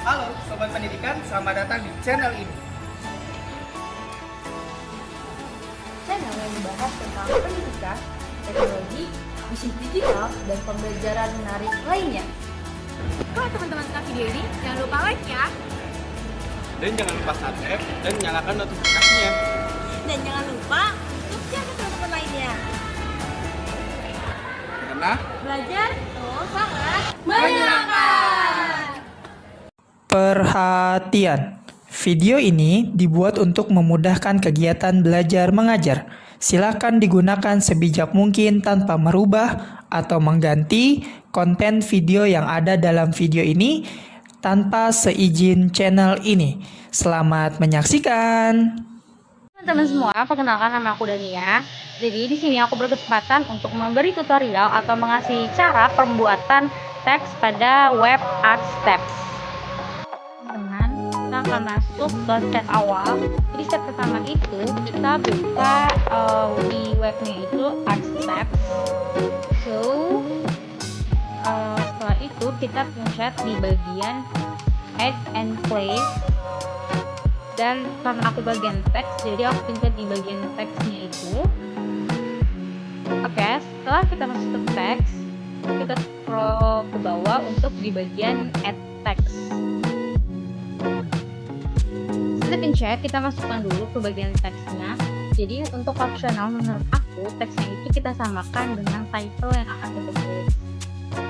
Halo Sobat Pendidikan, selamat datang di channel ini. Channel yang membahas tentang pendidikan, teknologi, bisnis digital, dan pembelajaran menarik lainnya. Kalau teman-teman suka video ini, jangan lupa like ya. Dan jangan lupa subscribe dan nyalakan notifikasinya. Dan jangan lupa untuk share ke teman-teman lainnya. Karena Belajar tuh sangat menyenangkan. Perhatian, video ini dibuat untuk memudahkan kegiatan belajar mengajar. Silakan digunakan sebijak mungkin tanpa merubah atau mengganti konten video yang ada dalam video ini tanpa seizin channel ini. Selamat menyaksikan. Teman-teman semua, perkenalkan nama aku Dania. Jadi di sini aku berkesempatan untuk memberi tutorial atau mengasih cara pembuatan teks pada web art steps. Teman-teman, kita akan masuk ke step awal. Jadi step pertama itu kita buka di webnya itu art steps. So setelah itu kita pencet di bagian add and place. Dan karena aku bagian teks, jadi aku pencet di bagian teksnya itu. Oke, setelah kita masuk ke teks, kita scroll ke bawah untuk di bagian add text. Setelah pencet, kita masukkan dulu ke bagian teksnya. Jadi untuk optional menurut aku, teksnya itu kita samakan dengan title yang akan kita tulis,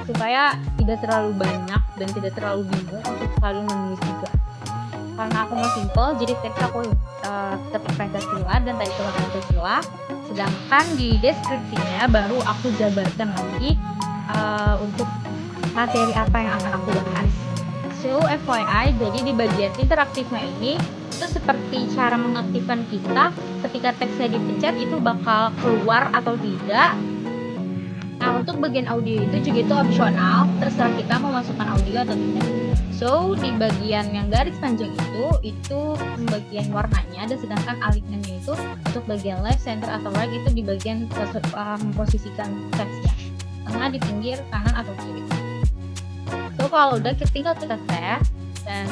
supaya tidak terlalu banyak dan tidak terlalu bingung untuk selalu menulis juga. Karena aku mau simple, jadi teks aku tetap Pancasila dan tadi itu Pancasila. Sedangkan di deskripsinya baru aku jabarkan lagi untuk materi apa yang akan aku bahas. So FYI, jadi di bagian interaktifnya ini itu seperti cara mengaktifkan kita ketika teksnya dipencet itu bakal keluar atau tidak. Nah, untuk bagian audio itu juga itu opsional, terserah kita mau masukkan audio atau tidak. So, di bagian yang garis panjang itu bagian warnanya, dan sedangkan alignmentnya itu untuk bagian left, center, atau right itu di bagian memposisikan teksnya, tengah, di pinggir, kanan, atau kiri. So, kalau udah tinggal kita save, dan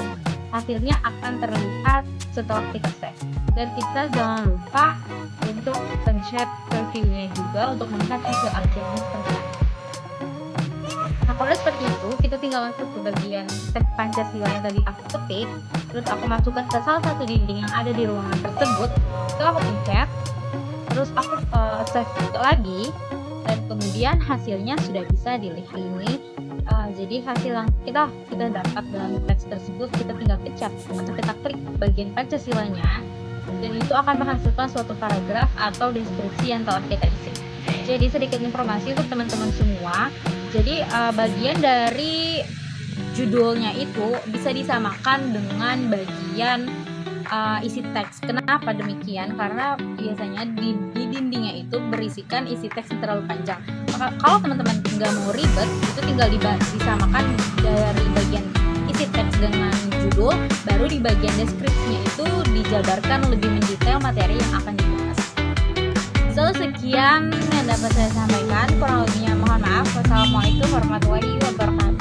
hasilnya akan terlihat setelah kita save. Dan kita jangan lupa untuk pencet previewnya juga untuk melihat hasil akhirnya seperti apa. Nah, kalau seperti itu, kita tinggal masuk ke bagian teks Pancasila yang tadi aku ketik, terus aku masukkan ke salah satu dinding yang ada di ruangan tersebut. Setelah aku pencet, terus aku save lagi, dan kemudian hasilnya sudah bisa dilihat ini. Jadi hasil yang kita dapat dalam teks tersebut, kita tinggal pencet atau kita klik bagian Pancasilanya, dan itu akan menghasilkan suatu paragraf atau deskripsi yang telah kita isi. Jadi sedikit informasi untuk teman-teman semua. Jadi bagian dari judulnya itu bisa disamakan dengan bagian isi teks. Kenapa demikian? Karena biasanya di dindingnya itu berisikan isi teks yang terlalu panjang. Maka kalau teman-teman nggak mau ribet, itu tinggal disamakan dari bagian isi teks dengan judul, baru di bagian deskripsinya itu dijabarkan lebih mendetail materi yang akan dibahas. So, sekian yang dapat saya sampaikan. Kurang lebihnya mohon maaf. Wassalamualaikum warahmatullahi wabarakatuh.